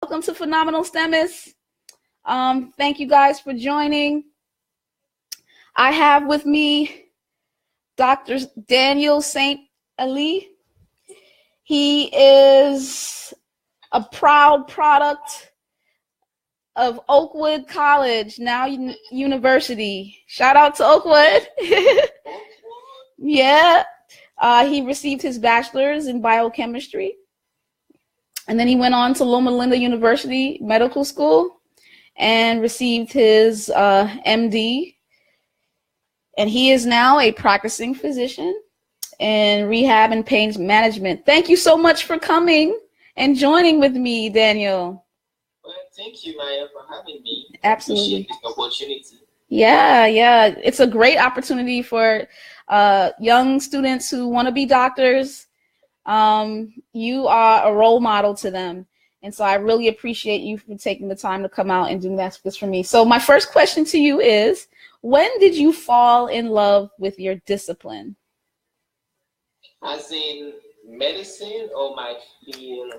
welcome to Phenomenal STEMist. Thank you guys for joining. I have with me Dr. Daniel St. Elie. He is a proud product of Oakwood College, now University. Shout out to Oakwood. Yeah. He received his bachelor's in biochemistry. And then he went on to Loma Linda University Medical School and received his MD. And he is now a practicing physician in rehab and pain management. Thank you so much for coming and joining with me, Daniel. Well, thank you, Maya, for having me. Absolutely. I appreciate this opportunity. Yeah. It's a great opportunity for young students who want to be doctors. You are a role model to them. And so I really appreciate you for taking the time to come out and do this for me. So my first question to you is, when did you fall in love with your discipline? As in medicine or my field?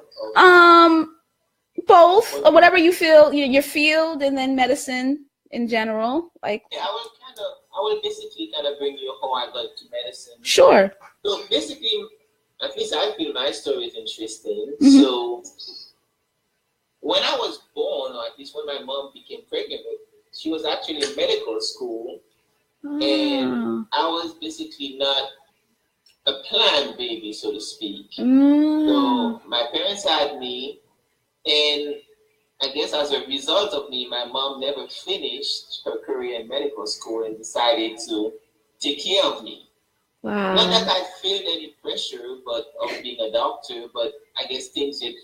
Both, or whatever you feel, your field, and then medicine in general. Like, yeah, I will basically kind of bring you how I got to medicine. Sure. So basically, at least I feel my story is interesting. Mm-hmm. So when I was born, or at least when my mom became pregnant, she was actually in medical school, and I was basically not a planned baby, so to speak. So my parents had me, and I guess as a result of me, my mom never finished her career in medical school and decided to take care of me. Wow. Not that I felt any pressure of being a doctor, but I guess things just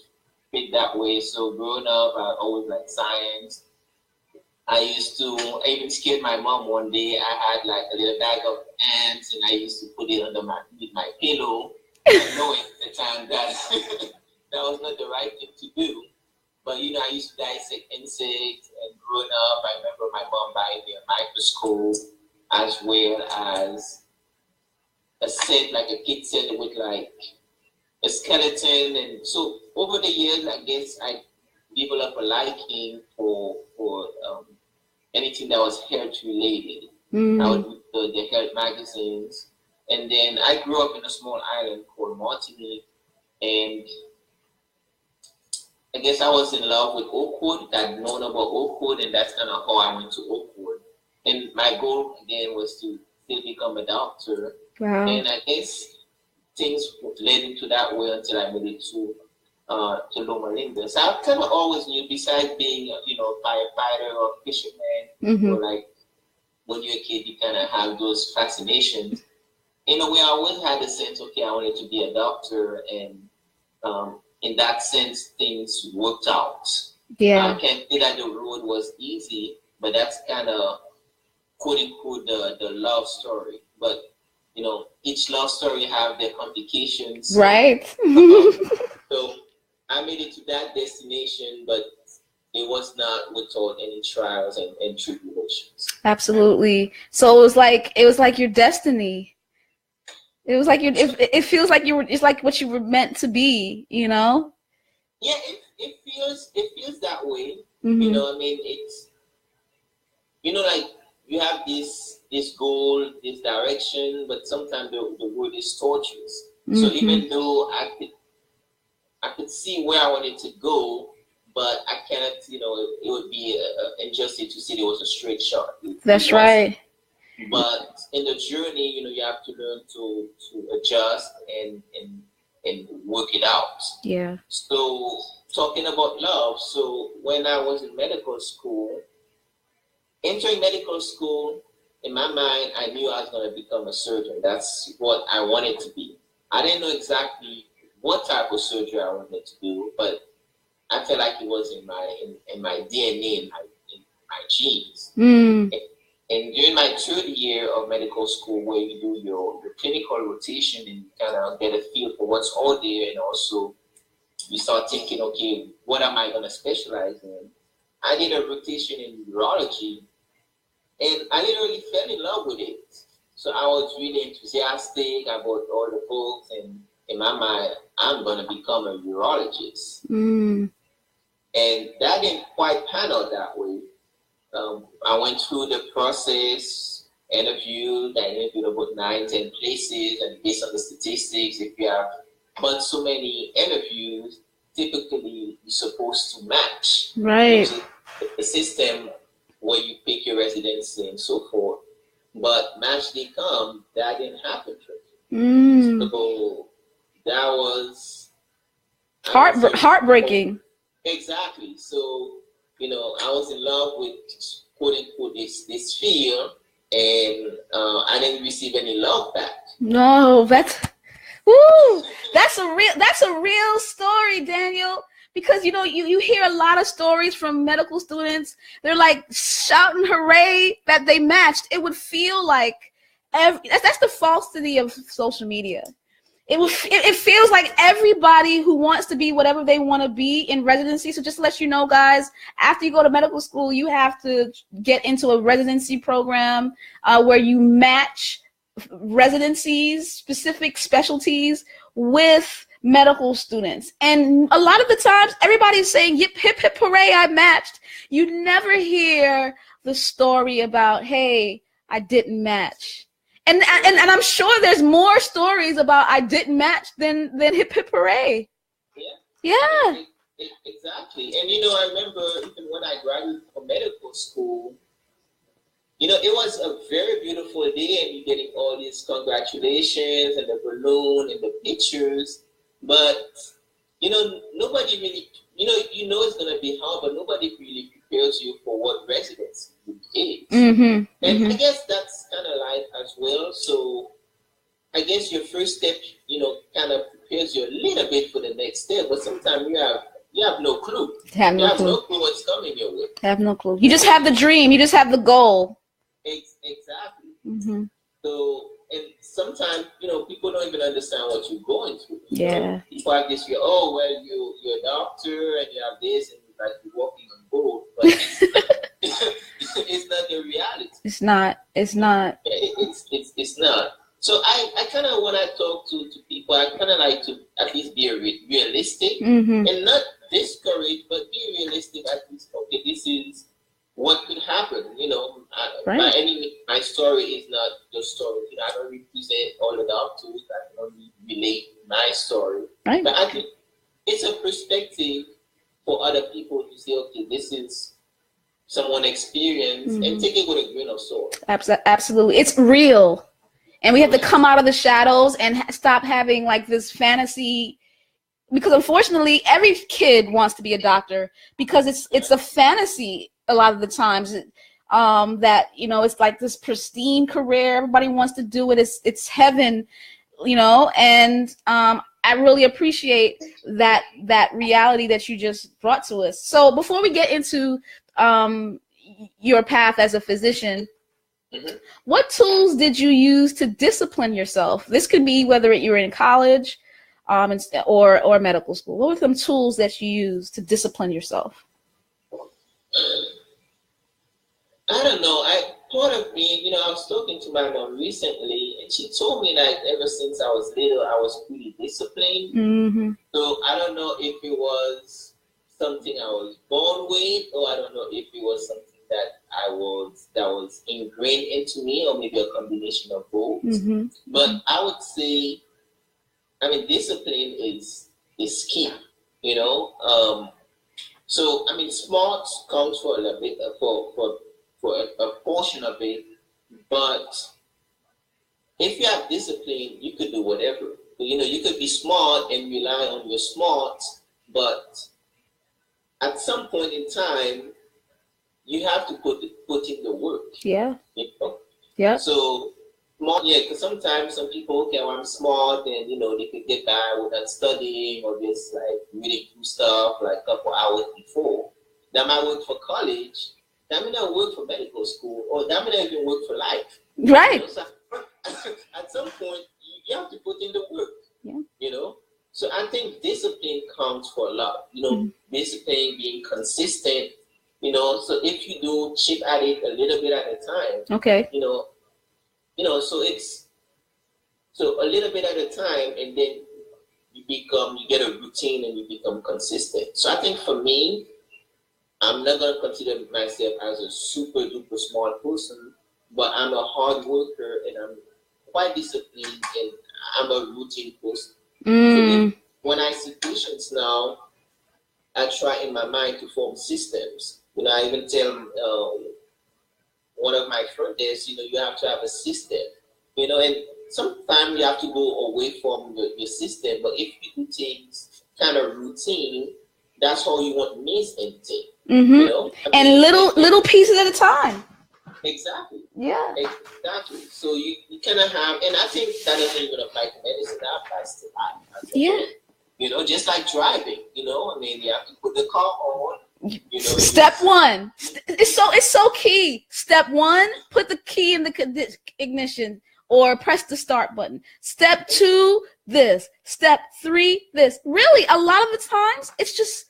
fit that way. So growing up, I always liked science. I even scared my mom one day. I had like a little bag of ants, and I used to put it under my pillow, knowing at the time that that was not the right thing to do. But I used to dissect insects, and growing up, I remember my mom buying me a microscope as well as a set, like a kit set with like a skeleton. And so over the years, I guess I developed a liking for anything that was health related. I would read the health magazines. And then I grew up in a small island called Martinique, and I guess I was in love with Oakwood. I'd known about Oakwood, and that's kind of how I went to Oakwood. And my goal again was to still become a doctor. Wow. And I guess things led into that way until I made it to Loma Linda. So I kind of always knew, besides being a firefighter or fisherman, or like when you're a kid, you kind of have those fascinations. In a way, I always had the sense, okay, I wanted to be a doctor, and in that sense, things worked out. Yeah. I can't say that the road was easy, but that's kind of quote unquote the love story. But each love story have their complications. Right. So I made it to that destination, but it was not without any trials and tribulations. Absolutely. So it was like your destiny. It was like it feels like it's like what you were meant to be, Yeah, it feels that way. It's like you have this goal, this direction, but sometimes the road is tortuous. So even though I could see where I wanted to go, but I cannot, it would be injustice to say there was a straight shot. That's right. But in the journey, you have to learn to adjust and work it out. Yeah. So talking about love, so when I was in medical school, entering medical school, in my mind, I knew I was going to become a surgeon. That's what I wanted to be. I didn't know exactly what type of surgery I wanted to do, but I felt like it was in my DNA, in my genes. And during my third year of medical school, where you do your clinical rotation and kind of get a feel for what's out there, and also you start thinking, okay, what am I going to specialize in? I did a rotation in urology, and I literally fell in love with it. So I was really enthusiastic about all the books, and in my mind, I'm going to become a urologist. And that didn't quite pan out that way. I went through the process, interviewed. I interviewed about 9, 10 places, and based on the statistics, if you have but so many interviews, typically you're supposed to match. Right. The system where you pick your residency and so forth. But match did come, that didn't happen. So that was heartbreaking. Exactly. So, you know, I was in love with quote unquote this field, and I didn't receive any love back. No, that's a real story, Daniel. Because you know, you hear a lot of stories from medical students. They're like shouting hooray that they matched. It would feel like that's the falsity of social media. It feels like everybody who wants to be whatever they want to be in residency. So just to let you know, guys, after you go to medical school, you have to get into a residency program where you match residencies, specific specialties with medical students. And a lot of the times, everybody's saying, yip, hip, hip, hooray, I matched. You never hear the story about, hey, I didn't match. And I'm sure there's more stories about I didn't match than hip hip hooray. Yeah. Exactly. And you know, I remember even when I graduated from medical school, you know, it was a very beautiful day, and you're getting all these congratulations and the balloon and the pictures. But you know, nobody really, you know it's gonna be hard, but nobody really prepares you for what residency is. And I guess that's kind of life as well. So I guess your first step, you know, kind of prepares you a little bit for the next step. But sometimes you have no clue. You have no clue what's coming your way. Have no clue. You just have the dream. You just have the goal. Exactly. So, and sometimes, you know, people don't even understand what you're going through. Yeah. People have this, oh, well, you're a doctor and you have this, and you're walking on gold. But it's not the reality. It's not. It's not. So I kind of, when I talk to people, I kind of like to at least be realistic and not discourage, but be realistic. At least, okay, this is what could happen. You know, my story is not the story. You know, I don't represent all the doctors. I can only relate my story. Right. But I think it's a perspective for other people to say, okay, this is someone experienced, and take it with a grain of salt. Absolutely. It's real. And we have to come out of the shadows and stop having like this fantasy, because unfortunately every kid wants to be a doctor because it's a fantasy a lot of the times that, you know, it's like this pristine career. Everybody wants to do it. It's heaven, you know, and I really appreciate that reality that you just brought to us. So before we get into your path as a physician, what tools did you use to discipline yourself? This could be whether you're in college or medical school. What were some tools that you used to discipline yourself? I don't know. Part of me, you know, I was talking to my mom recently, and she told me that ever since I was little, I was pretty disciplined. So I don't know if it was something I was born with, or I don't know if it was something that was ingrained into me, or maybe a combination of both. But I would say, I mean, discipline is key, you know. So I mean, smart counts for a little bit, for a portion of it, but if you have discipline, you could do whatever. You know, you could be smart and rely on your smarts, but at some point in time, you have to put in the work. Yeah. You know? Yeah. So smart, yeah, because sometimes some people, okay, well, I'm smart, and you know, they could get by without studying or just like reading through stuff like a couple hours before. That might work for college. That may not work for medical school, or that may not even work for life. Right. You know, so at some point, you have to put in the work. Yeah. You know, so I think discipline counts for a lot. You know, discipline, being consistent. You know, so if you do chip at it a little bit at a time. Okay. You know, so it's a little bit at a time, and then you get a routine and you become consistent. So I think for me, I'm not gonna consider myself as a super duper smart person, but I'm a hard worker and I'm quite disciplined and I'm a routine person. So when I see patients now, I try in my mind to form systems. I even tell one of my friends is, you have to have a system. And sometimes you have to go away from your system. But if you do things kind of routine, that's how you won't miss anything. And little pieces at a time. Exactly. Yeah. Exactly. So you kind of have, and I think that doesn't even apply to medicine. That applies to life. Yeah. Just like driving. I mean, you have to put the car on. Step one. It's so key. Step one, put the key in the ignition or press the start button. Step two, this. Step three, this. Really, a lot of the times it's just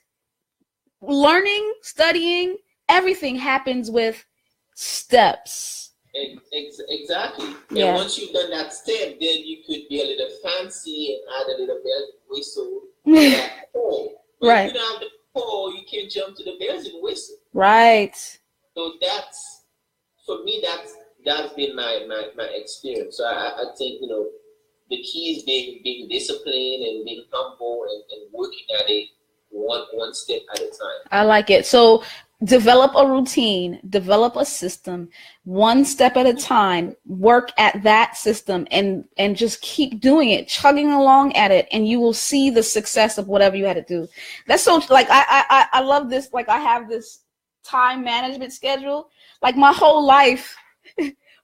learning, studying. Everything happens with steps. Exactly. And once you've done that step, then you could be a little fancy and add a little bell and whistle to that pole. But if you don't have the pole, you can't jump to the bells and whistle. Right. So that's, for me, that's been my experience. So I think, the key is being disciplined and being humble and working at it one step at a time. I like it. So develop a routine, develop a system, one step at a time, work at that system and just keep doing it, chugging along at it, and you will see the success of whatever you had to do. That's so, like, I love this. Like, I have this time management schedule. Like, my whole life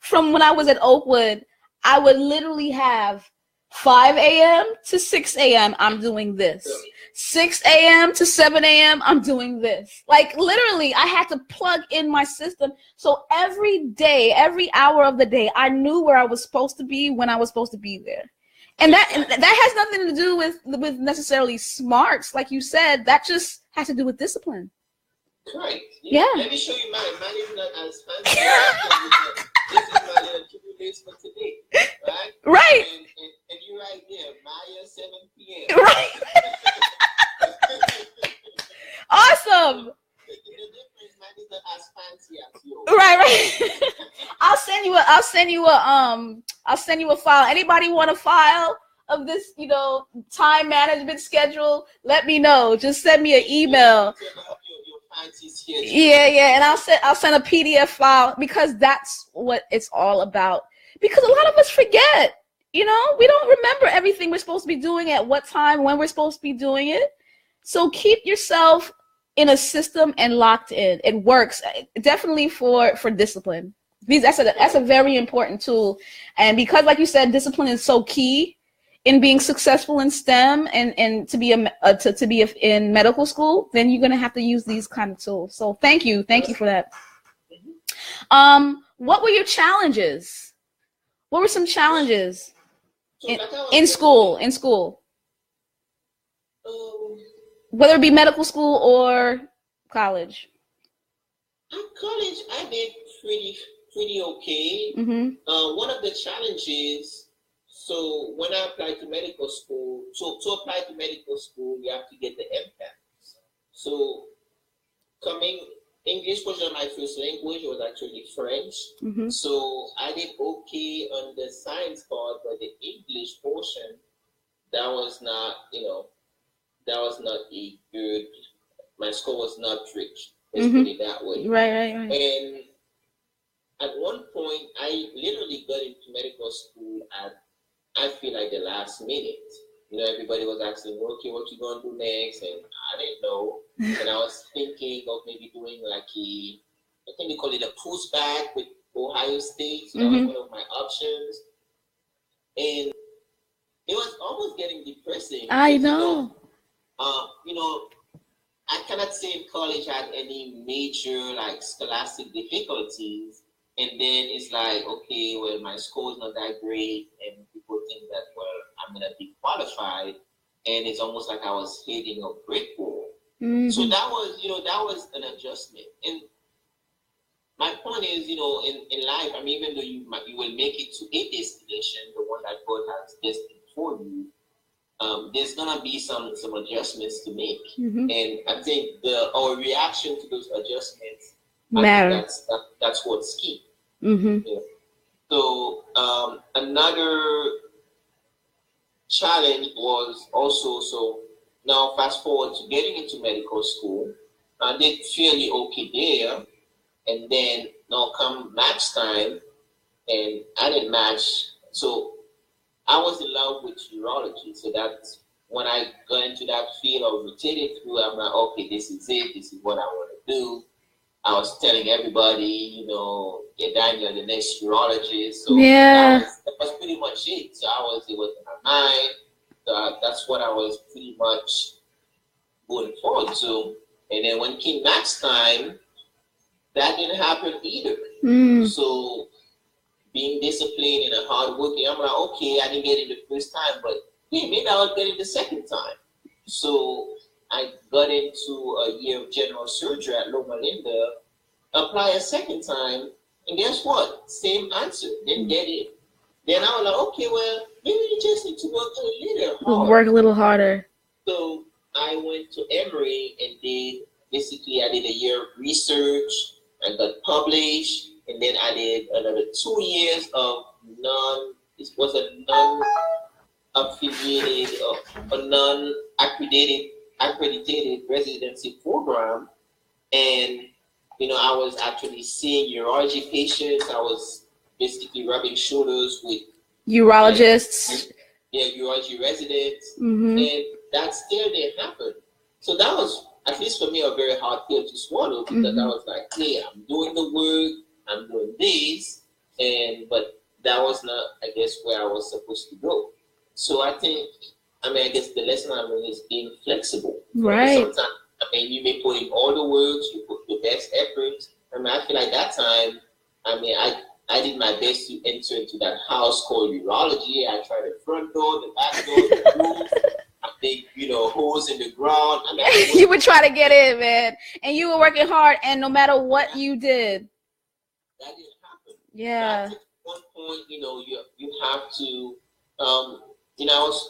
from when I was at Oakwood, I would literally have 5 a.m. to 6 a.m. I'm doing this. 6 a.m. to 7 a.m. I'm doing this. Like, literally, I had to plug in my system. So every day, every hour of the day, I knew where I was supposed to be when I was supposed to be there. And that has nothing to do with necessarily smarts, like you said. That just has to do with discipline. Right. Yeah. Let me show you mine. Mine is not as fancy. This is my little to-do list for today. Right? Right. And you right there, Maya, 7 p.m. Right. Awesome. The difference, mine is not as fancy as yours. Right. I'll send you a file. Anybody want a file of this, time management schedule? Let me know. Just send me an email. Yeah, and I'll send a PDF file, because that's what it's all about. Because a lot of us forget, we don't remember everything we're supposed to be doing at what time, when we're supposed to be doing it. So keep yourself in a system and locked in. It works definitely for discipline. That's a very important tool. And because, like you said, discipline is so key in being successful in STEM and to be in medical school, then you're gonna have to use these kind of tools. So thank you for that. What were your challenges? What were some challenges in school? Whether it be medical school or college. At college, I did pretty okay. One of the challenges. So when I applied to medical school, to apply to medical school, you have to get the MCAT. So English was not my first language, it was actually French. So I did okay on the science part, but the English portion, that was not a good, my score was not rich. Let's put it that way. Right. And at one point, I literally got into medical school I feel like the last minute. Everybody was asking, okay, what you gonna do next? And I didn't know. And I was thinking of maybe doing like I think they call it a pushback with Ohio State. So that was one of my options. And it was almost getting depressing. I know. I cannot say in college I had any major like scholastic difficulties. And then it's like, okay, well, my score is not that great, and people think that, well, I'm gonna be qualified, and it's almost like I was hitting a brick wall. So that was an adjustment. And my point is, in life, I mean, even though you will make it to a destination, the one that God has destined for you, there's gonna be some adjustments to make, Mm-hmm. and I think our reaction to those adjustments Matter. That's what's key. Mm-hmm. Yeah. So another challenge was also, so now fast forward to getting into medical school, I did fairly okay there, and then now come match time, and I didn't match. So I was in love with urology. So that's when I got into that field, I was rotated through. I'm like, okay, this is it. This is what I want to do. I was telling everybody, get down, you're the next urologist. So Yeah. that was pretty much it. So it was in my mind. So that's what I was pretty much going forward to. And then when it came match time, that didn't happen either. Mm. So being disciplined and hardworking, I'm like, okay, I didn't get it the first time, but hey, maybe I'll get it the second time. So I got into a year of general surgery at Loma Linda, apply a second time, and guess what? Same answer, didn't get it. Then I was like, okay, well, maybe you just need to work a little harder. Work a little harder. So I went to Emory and I did a year of research, I got published, and then I did another 2 years of non-affiliated, a non-accredited residency program. And, I was actually seeing urology patients. I was basically rubbing shoulders with urologists. Urology residents. Mm-hmm. And that still didn't happen. So that was, at least for me, a very hard pill to swallow, because I was like, hey, I'm doing the work, I'm doing this, but that was not, I guess, where I was supposed to go. So I guess the lesson I learned is being flexible. Right. Sometimes, you may put in all the work, you put your best efforts. I feel like that time, I did my best to enter into that house called urology. I tried the front door, the back door, the roof. I think, holes in the ground. You would try to get in, man. And you were working hard, and no matter what you did. That didn't happen. Yeah. At one point, you have to, I was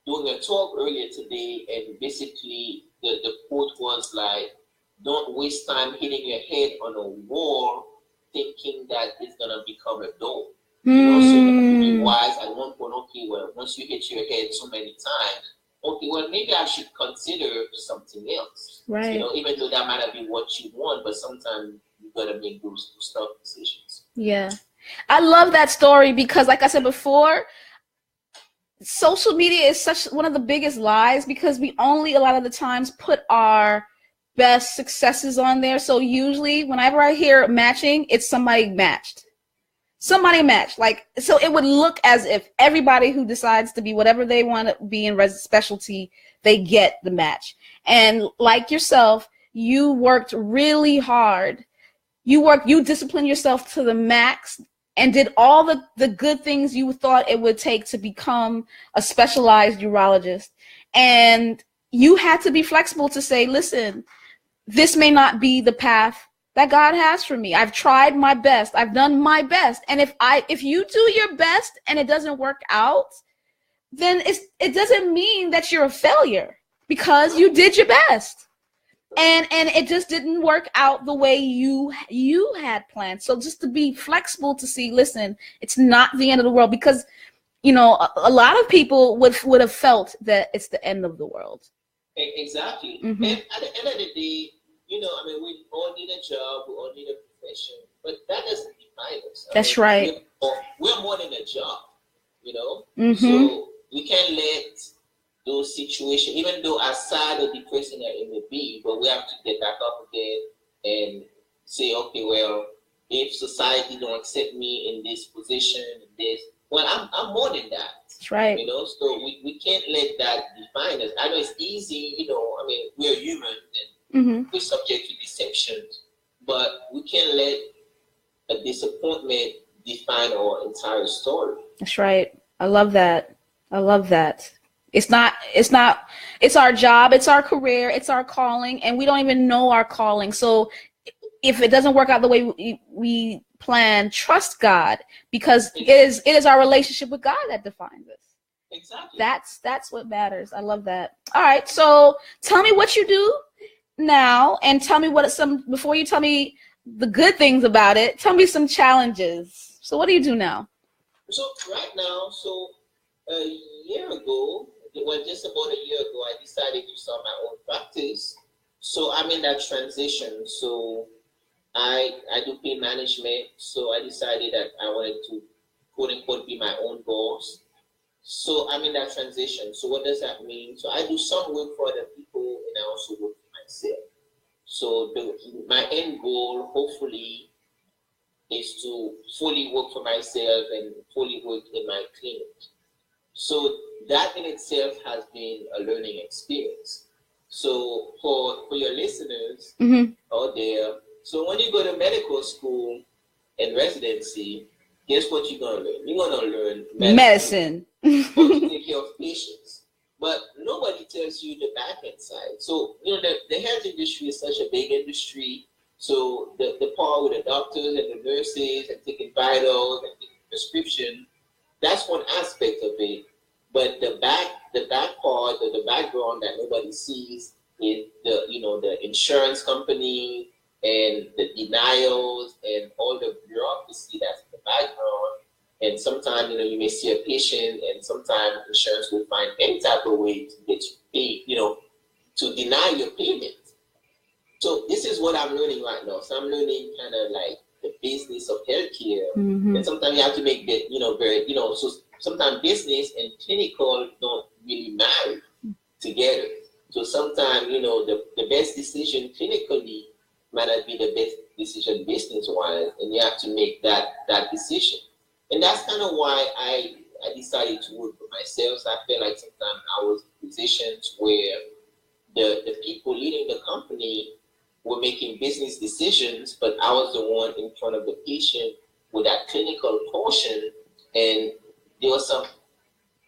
doing a talk earlier today, and basically the quote was like, don't waste time hitting your head on a wall thinking that it's going to become a door. So be wise at one point, okay, well, once you hit your head so many times, okay, well, maybe I should consider something else. Right. Even though that might not be what you want, but sometimes you got to make those tough decisions. Yeah. I love that story because, like I said before, social media is such one of the biggest lies, because we only a lot of the times put our best successes on there. So usually whenever I hear matching, it's somebody matched. Like, so it would look as if everybody who decides to be whatever they want to be in specialty, they get the match. And like yourself, you worked really hard. You disciplined yourself to the max and did all the good things you thought it would take to become a specialized urologist. And you had to be flexible to say, listen, this may not be the path that God has for me. I've tried my best. I've done my best. And if you do your best and it doesn't work out, then it doesn't mean that you're a failure, because you did your best. And it just didn't work out the way you had planned. So just to be flexible to see, listen, it's not the end of the world, because a lot of people would have felt that it's the end of the world. Exactly. Mm-hmm. And at the end of the day, we all need a job, we all need a profession, but that doesn't define us. That's right. We're more than a job, Mm-hmm. So we can't let those situations, even though as sad or depressing as it may be, but we have to get back up again and say, okay, well, if society don't accept me in this position, well, I'm more than that. That's right. So we can't let that define us. I know it's easy, we're human and we're subject to deceptions, but we can't let a disappointment define our entire story. That's right. I love that. It's our job, it's our career, it's our calling, and we don't even know our calling. So if it doesn't work out the way we plan, trust God, because it is our relationship with God that defines us. Exactly. That's what matters. I love that. All right, so tell me what you do now, and tell me what some before you tell me the good things about it. Tell me some challenges. So what do you do now? So right now, a year ago, well, just about a year ago, I decided to start my own practice. So I'm in that transition. So I do pain management. So I decided that I wanted to quote unquote be my own boss. So I'm in that transition. So what does that mean? So I do some work for other people and I also work for myself. So my end goal, hopefully, is to fully work for myself and fully work in my clinic. So that in itself has been a learning experience. So for your listeners out there, so when you go to medical school and residency, guess what you're gonna learn? You're gonna learn medicine. How to take care of patients. But nobody tells you the back end side. So the health industry is such a big industry. So the part with the doctors and the nurses and taking vitals and taking prescription, that's one aspect of it. But the back part or the background that nobody sees is the insurance company and the denials and all the bureaucracy that's in the background. And sometimes you may see a patient, and sometimes insurance will find any type of way to get you paid, to deny your payment. So this is what I'm learning right now. So I'm learning kind of like the business of healthcare, and sometimes you have to make that so sometimes business and clinical don't really marry together. So sometimes the best decision clinically might not be the best decision business wise, and you have to make that decision. And that's kind of why I decided to work for myself. So I feel like sometimes I was in positions where the people leading the company were making business decisions, but I was the one in front of the patient with that clinical portion, and there was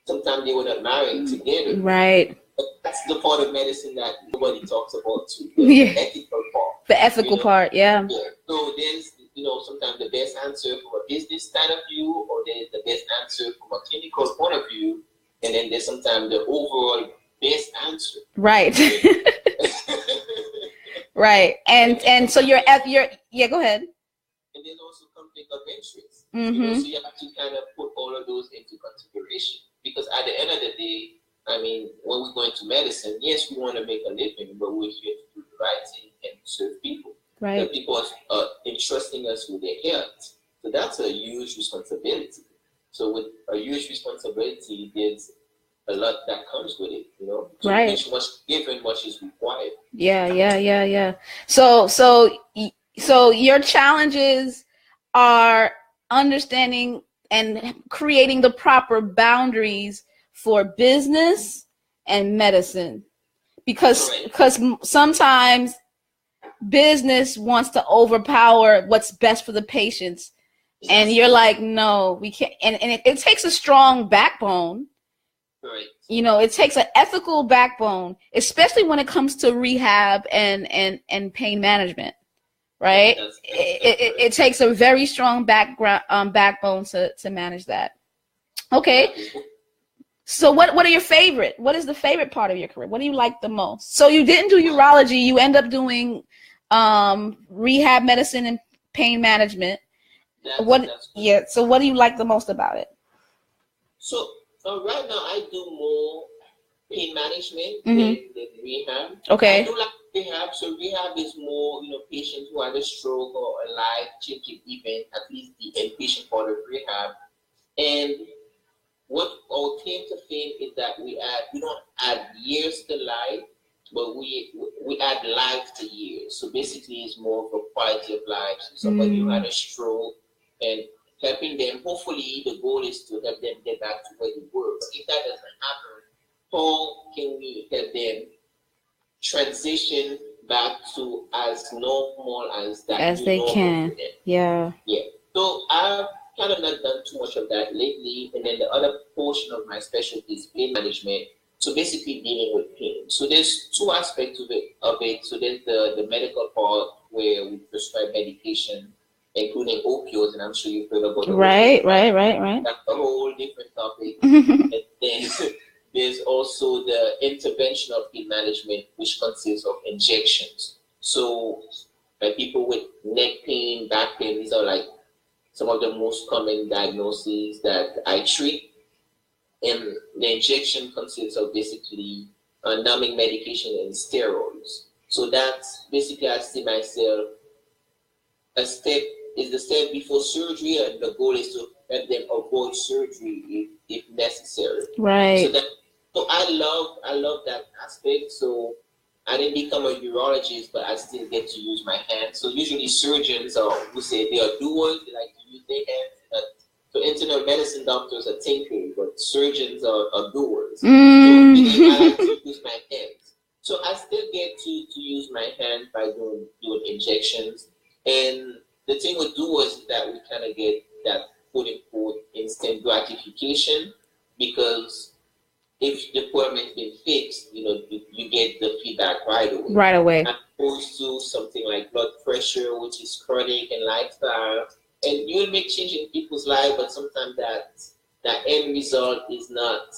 sometimes they were not married together. Right. But that's the part of medicine that nobody talks about too. The ethical part. The ethical part, yeah. So there's sometimes the best answer from a business stand of view, or there's the best answer from a clinical point of view, and then there's sometimes the overall best answer. Right. Right. And so you're yeah, go ahead. And there's also conflict of interest. So you have to kind of put all of those into consideration, because at the end of the day, I mean, when we go into medicine, yes, we want to make a living, but we're here to do the right thing and serve people. Right. The people are entrusting us with their health. So that's a huge responsibility. So with a huge responsibility, there's a lot that comes with it, So right. much given, much is required. Yeah. So your challenges are understanding and creating the proper boundaries for business and medicine, because sometimes business wants to overpower what's best for the patients, and you're like, no, we can't. And it takes a strong backbone. Right. It takes an ethical backbone, especially when it comes to rehab and pain management. Right. It takes a very strong backbone to manage that. Okay. So what are your favorite? What is the favorite part of your career? What do you like the most? So you didn't do urology. You end up doing rehab medicine and pain management. So what do you like the most about it? So right now I do more pain management than rehab. Okay. I do like rehab. So rehab is more, patients who had a stroke or a life-changing event, at least the inpatient part of rehab. And what our claim to fame is that we don't add years to life, but we add life to years. So basically, it's more of a quality of life. So somebody who had a stroke, and helping them. Hopefully, the goal is to help them get back to where they were. But if that doesn't happen, how can we help them transition back to as normal as they can? Yeah. So I've kind of not done too much of that lately, and then the other portion of my specialty is pain management. So basically dealing with pain. So there's two aspects of it. So there's the medical part where we prescribe medication, including opioids, and I'm sure you've heard about the right. That's a whole different topic. And then And there's also the interventional pain management, which consists of injections. So people with neck pain, back pain, these are like some of the most common diagnoses that I treat. And the injection consists of basically numbing medication and steroids. So that's basically, I see myself, a step is the step before surgery, and the goal is to help them avoid surgery if necessary. Right. So I love that aspect. So I didn't become a urologist, but I still get to use my hands. So usually surgeons who say they are doers, they like to use their hands. So internal medicine doctors are thinkers, but surgeons are doers. So I like to use my hands. So I still get to use my hands by doing injections. And the thing with doers is that we kind of get that quote unquote instant gratification, because if the appointment's been fixed, you get the feedback right away. Right away. As opposed to something like blood pressure, which is chronic and lifestyle. And you will make change in people's lives, but sometimes that end result is not,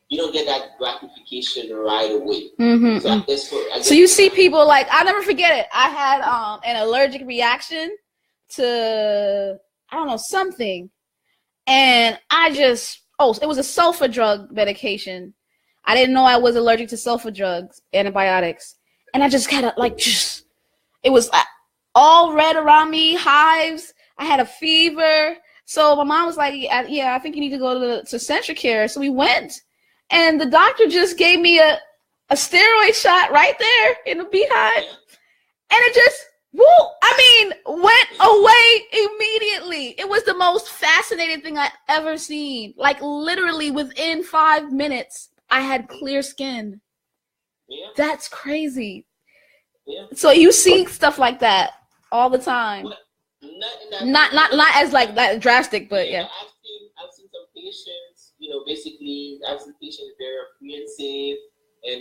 you don't get that gratification right away. So I guess you see people like, I'll never forget it. I had an allergic reaction to, I don't know, something. And it was a sulfa drug medication. I didn't know I was allergic to sulfa drugs, antibiotics. And I just kind of it was all red around me, hives. I had a fever. So my mom was like, yeah, I think you need to go to Centricare. So we went, and the doctor just gave me a steroid shot right there in the behind. And it just, went away immediately. It was the most fascinating thing I ever seen. Like literally within 5 minutes, I had clear skin. Yeah. That's crazy. Yeah. So you see stuff like that all the time. Well, not as like that drastic, but yeah. I've seen some patients, basically I've seen patients very apprehensive, and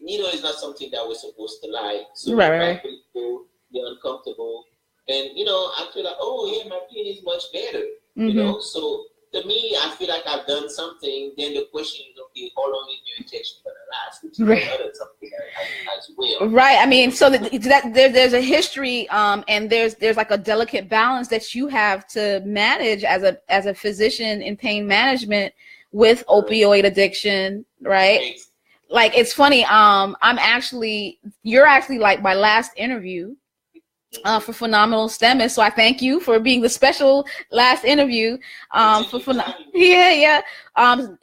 needle is not something that we're supposed to like. So right. People, they're uncomfortable, and I feel like, oh yeah, my pain is much better. So to me, I feel like I've done something. Then the question is, okay, how long is your injection gonna last? Which is another something as well. Right. I mean, so that there's a history, and there's like a delicate balance that you have to manage as a physician in pain management with opioid addiction, right? Like, it's funny. You're actually like my last interview for Phenomenal STEMist. So I thank you for being the special last interview.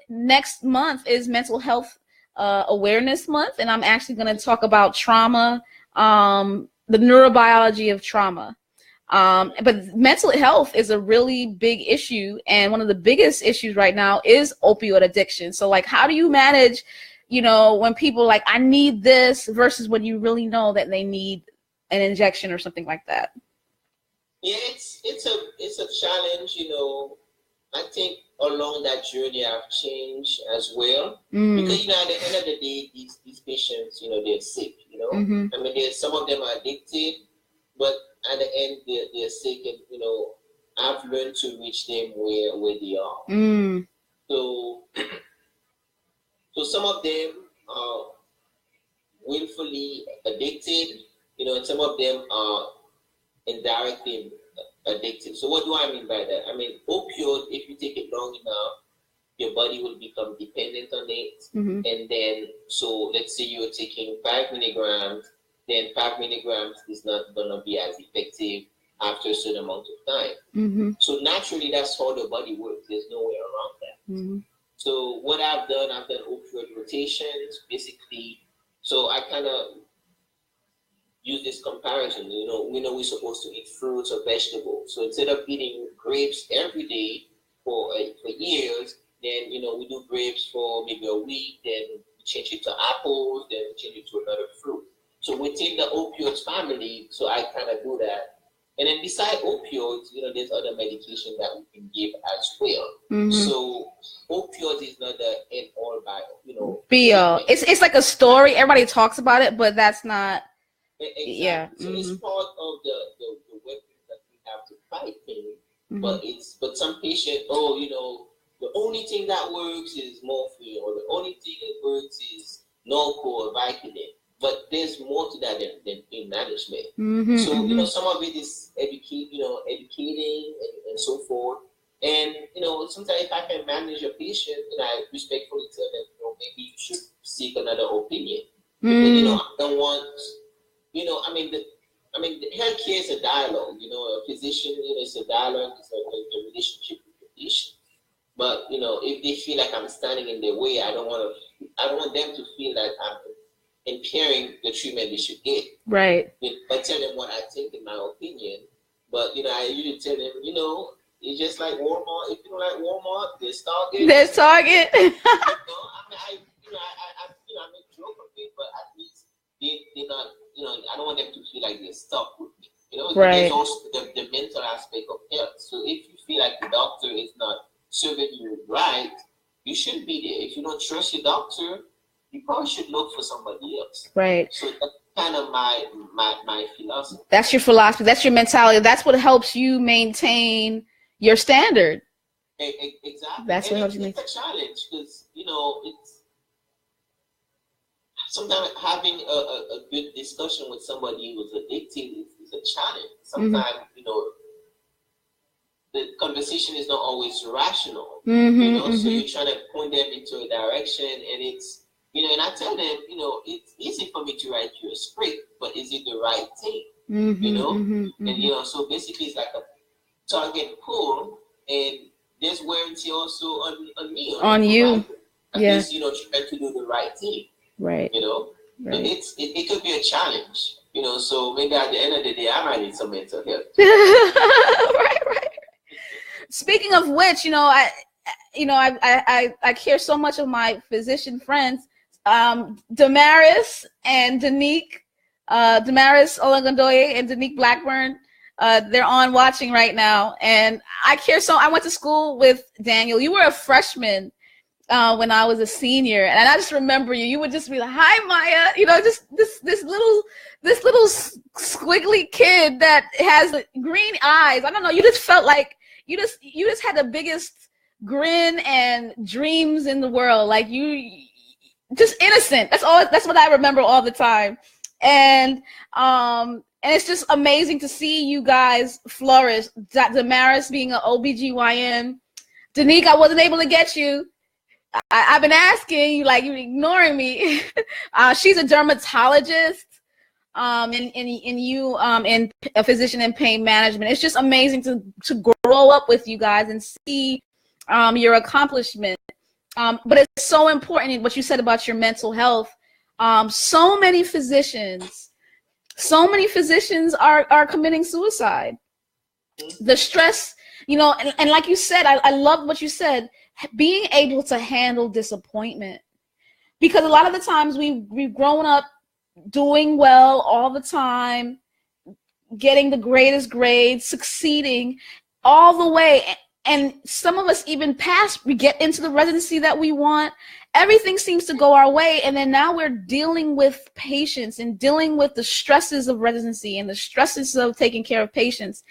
Next month is Mental Health Awareness Month, and I'm actually going to talk about trauma, the neurobiology of trauma. But mental health is a really big issue, and one of the biggest issues right now is opioid addiction. So like, how do you manage, when people like, I need this, versus when you really know that they need an injection or something like that? Yeah, it's a challenge. I think along that journey I've changed as well, because at the end of the day, these patients, they're sick. I mean, some of them are addicted, but at the end they're sick, and I've learned to reach them where they are. So some of them are willfully addicted, and some of them are indirectly addicted. So what do I mean by that? I mean, opioid, if you take it long enough, your body will become dependent on it. And then, so let's say you're taking 5 milligrams, then 5 milligrams is not going to be as effective after a certain amount of time. So naturally, that's how the body works. There's no way around that. So what I've done opioid rotations, basically. So I kind of use this comparison. We know we're supposed to eat fruits or vegetables. So instead of eating grapes every day for years, then we do grapes for maybe a week, then we change it to apples, then we change it to another fruit. So within the opioids family, so I kind of do that. And then beside opioids, there's other medication that we can give as well. So opioids is not the end all by be all. It's like a story. Everybody talks about it, but that's not. Exactly. Yeah. So it's part of the weapons that we have to fight pain. But some patient, the only thing that works is morphine, or the only thing that works is Norco or Vicodin. But there's more to that than pain management. So, you know, some of it is educating and so forth. And, you know, sometimes if I can manage a patient, and I respectfully tell them, you know, maybe you should seek another opinion. Because, you know, I don't want, you know, I mean, the healthcare is a dialogue. You know, a physician, you know, it's a dialogue, it's a relationship with the patient. But, you know, if they feel like I'm standing in their way, I don't want them to feel like I'm impairing the treatment they should get. Right. I tell them what I think, in my opinion. But, you know, I usually tell them, you know, it's just like Walmart. If you don't like Walmart, there's Target. There's Target. You know, I make joke of it, but at least they're not, you know, I don't want them to feel like they're stuck with me. You know, right. There's also the mental aspect of health. So if you feel like the doctor is not serving you right, you shouldn't be there. If you don't trust your doctor, you probably should look for somebody else. Right. So that's kind of my philosophy. That's your philosophy. That's your mentality. That's what helps you maintain your standard. Exactly. That's what helps you maintain. It's a challenge because, you know, it's sometimes having a good discussion with somebody who's addicted is a challenge. Sometimes, you know, the conversation is not always rational. You know, so you're trying to point them into a direction, and it's, you know, and I tell them, you know, it's easy for me to write you a script, but is it the right thing? You know, and you know, so basically it's like a target pull, and there's wear and tear also on me, on you. At least, you know, try to do the right thing. Right. You know, right. So it could be a challenge. You know, so maybe at the end of the day, I might need some mental health. right. Speaking of which, you know, I care so much of my physician friends. Damaris and Danique, Damaris Olagundoye and Danique Blackburn, they're on watching right now, and I care so. I went to school with Daniel. You were a freshman when I was a senior, and I just remember you. You would just be like, "Hi, Maya," you know, just this little squiggly kid that has green eyes. I don't know. You just felt like you just had the biggest grin and dreams in the world. Like you. Just innocent. That's all. That's what I remember all the time, and it's just amazing to see you guys flourish. Damaris being an OBGYN, Danique, I wasn't able to get you. I've been asking you, like you're ignoring me. She's a dermatologist, and you in a physician in pain management. It's just amazing to grow up with you guys and see your accomplishment. But it's so important what you said about your mental health. So many physicians are committing suicide. The stress, you know, and like you said, I love what you said, being able to handle disappointment. Because a lot of the times we've grown up doing well all the time, getting the greatest grades, succeeding all the way. And some of us even we get into the residency that we want. Everything seems to go our way. And then now we're dealing with patients and dealing with the stresses of residency and the stresses of taking care of patients.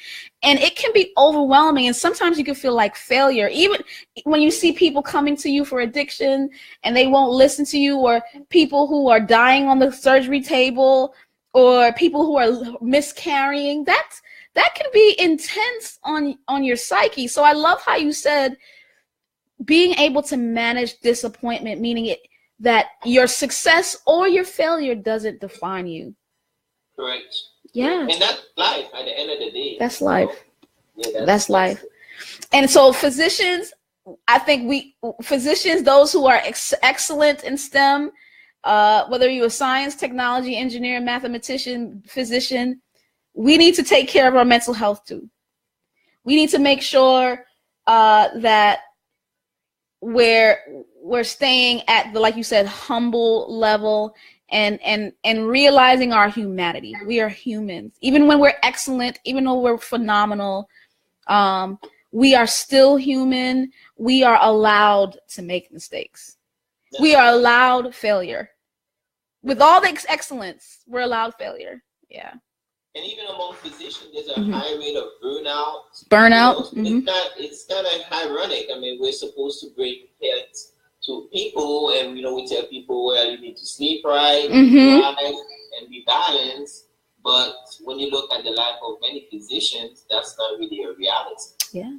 And it can be overwhelming. And sometimes you can feel like failure. Even when you see people coming to you for addiction and they won't listen to you, or people who are dying on the surgery table, or people who are miscarrying, that can be intense on your psyche. So I love how you said being able to manage disappointment, meaning that your success or your failure doesn't define you. Correct. Yeah. And that's life at the end of the day. That's life. Yeah, that's life. And so physicians, I think physicians, those who are excellent in STEM, whether you're a science, technology, engineer, mathematician, physician, we need to take care of our mental health too. We need to make sure that we're staying at the, like you said, humble level, and realizing our humanity. We are humans. Even when we're excellent, even though we're phenomenal, we are still human. We are allowed to make mistakes. We are allowed failure. With all the excellence, we're allowed failure. Yeah. And even among physicians, there's a Mm-hmm. high rate of burnout. Burnout. You know, it's kind of ironic. I mean, we're supposed to bring health to people, and we tell people, well, you need to sleep right, Mm-hmm. right, and be balanced. But when you look at the life of many physicians, that's not really a reality. Yeah.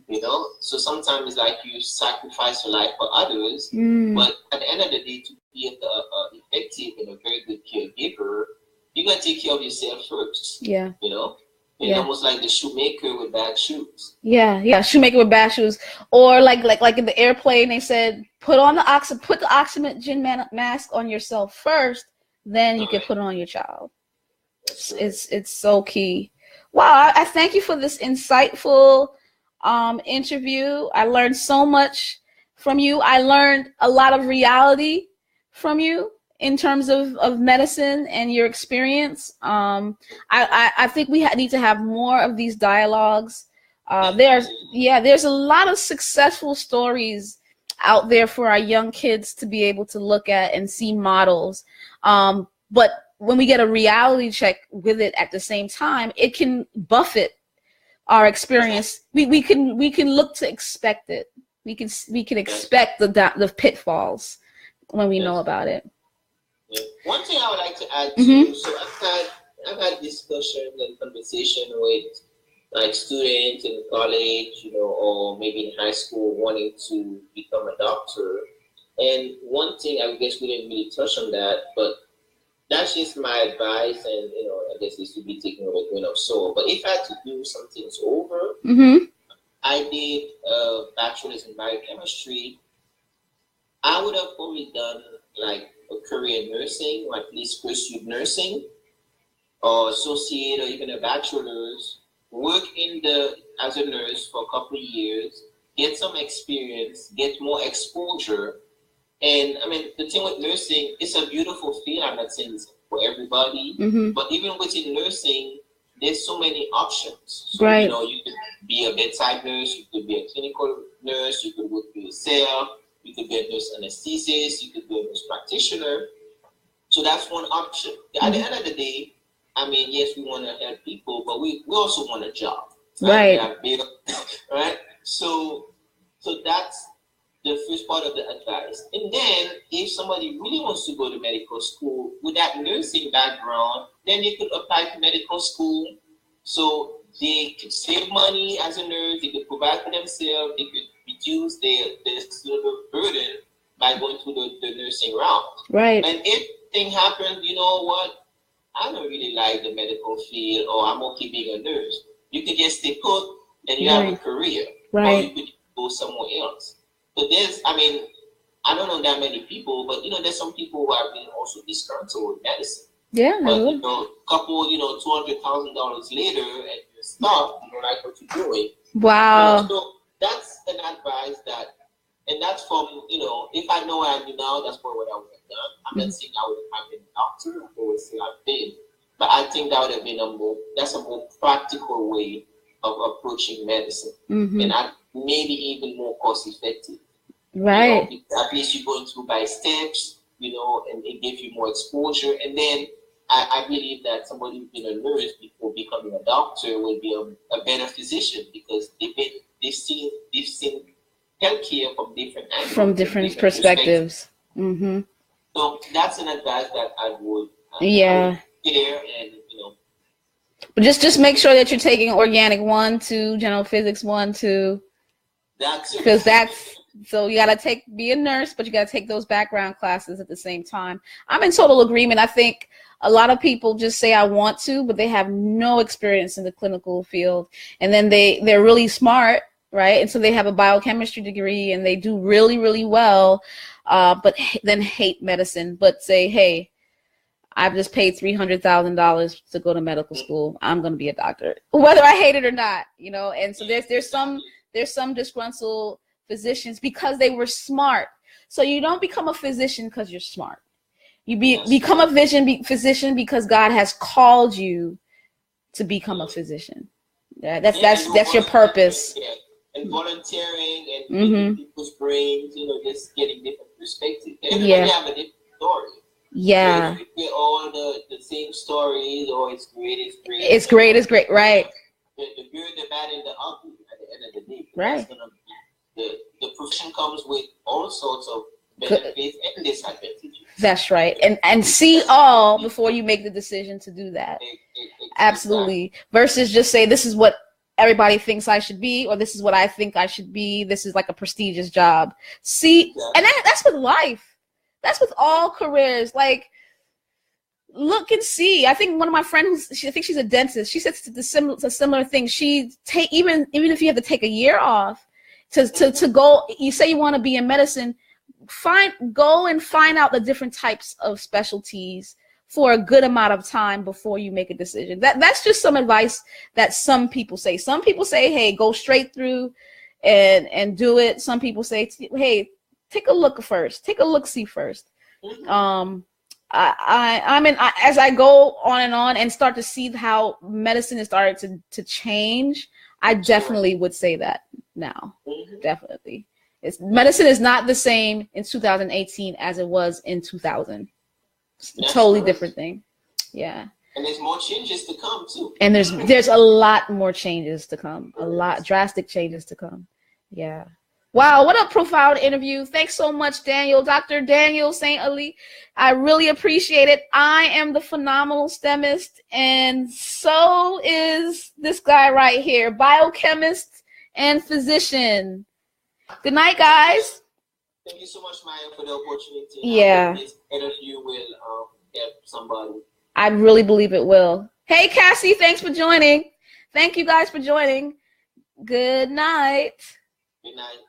So sometimes it's like you sacrifice your life for others, but at the end of the day, to be effective and a very good caregiver, you gotta take care of yourself first. Yeah. It's almost like the shoemaker with bad shoes. Yeah. Shoemaker with bad shoes, or like in the airplane, they said put the oxygen mask on yourself first, then you can put it on your child. It's so key. Wow, I thank you for this insightful interview. I learned so much from you. I learned a lot of reality from you in terms of medicine and your experience. I think we need to have more of these dialogues. There's a lot of successful stories out there for our young kids to be able to look at and see models. But when we get a reality check with it at the same time, it can buffet our experience. We can look to expect it. We can expect the pitfalls when we know about it. Yeah. One thing I would like to add too, so I've had discussions and conversation with like students in college, or maybe in high school wanting to become a doctor. And one thing, I guess we didn't really touch on that, but that's just my advice, and I guess this should be taken with a grain of salt. But if I had to do some things over, I did a bachelor's in biochemistry. I would have probably done like a career in nursing, or at least pursued nursing, or associate, or even a bachelor's. Work as a nurse for a couple of years, get some experience, get more exposure. And I mean, the thing with nursing, it's a beautiful field. I'm not saying it's for everybody, but even within nursing, there's so many options. So, right. You could be a bedside nurse, you could be a clinical nurse, you could work for yourself, you could be a nurse anesthetist, you could be a nurse practitioner. So that's one option. At the end of the day, I mean, yes, we want to help people, but we also want a job. Right. Right. So that's the first part of the advice. And then if somebody really wants to go to medical school with that nursing background, then they could apply to medical school. So they could save money as a nurse, they could provide for themselves, they could reduce their sort of burden by going through the nursing route. Right. And if things happen, you know what? I don't really like the medical field, or I'm okay being a nurse. You can just stay put and you have a career. Right. Or you could go somewhere else. But I don't know that many people, but there's some people who have been also disgruntled with medicine. Yeah. But couple, $200,000 later, and you're stuck, you don't like what you're doing. Wow. So that's an advice and that's from, if I know what I do now, that's probably what I would have done. I'm not saying I would have been a doctor, I would say I've been. But I think that would have been that's a more practical way of approaching medicine. And maybe even more cost effective. Right. At least you're going through by steps, and it gives you more exposure. And then I believe that somebody who's been a nurse before becoming a doctor will be a better physician, because they've seen healthcare from different angles, from different perspectives. So that's an advice that I would share, and but just make sure that you're taking organic 1, 2, general physics 1, 2. Because so you gotta be a nurse, but you gotta take those background classes at the same time. I'm in total agreement. I think a lot of people just say I want to, but they have no experience in the clinical field, and then they're really smart, right? And so they have a biochemistry degree and they do really, really well, but then hate medicine, but say, hey, I've just paid $300,000 to go to medical school. I'm going to be a doctor, whether I hate it or not, And so there's some disgruntled physicians because they were smart. So you don't become a physician because you're smart. You become a physician because God has called you to become a physician. Yeah, that's your purpose. Yeah. And volunteering and people's brains, just getting different perspectives. Everybody have a different story. Yeah. So if we get all the same stories, or it's great, it's great. It's great, it's great, right. The good, the bad, and the ugly at the end of the day. Right. That's gonna be, the profession comes with all sorts of benefits and disadvantages. That's right. And see all before you make the decision to do that. Absolutely. Versus just say, this is what everybody thinks I should be, or this is what I think I should be. This is like a prestigious job. See, and that's with life. That's with all careers. Like, look and see. I think one of my friends, I think she's a dentist. She says a similar thing. She even if you have to take a year off to go. You say you want to be in medicine. Go and find out the different types of specialties for a good amount of time before you make a decision. That's just some advice that some people say. Some people say, hey, go straight through and do it. Some people say, hey, take a look first. Take a look-see first. As I go on and start to see how medicine is starting to change, I definitely would say that now. Definitely. Medicine is not the same in 2018 as it was in 2000. It's a totally different thing. Yeah. And there's more changes to come too. And there's a lot more changes to come. A lot drastic changes to come. Yeah. Wow, what a profound interview. Thanks so much, Daniel. Dr. Daniel St. Elie. I really appreciate it. I am the phenomenal STEMist, and so is this guy right here, biochemist and physician. Good night, guys. Thank you so much, Maya, for the opportunity. Yeah. This interview will help somebody. I really believe it will. Hey, Cassie, thanks for joining. Thank you guys for joining. Good night. Good night.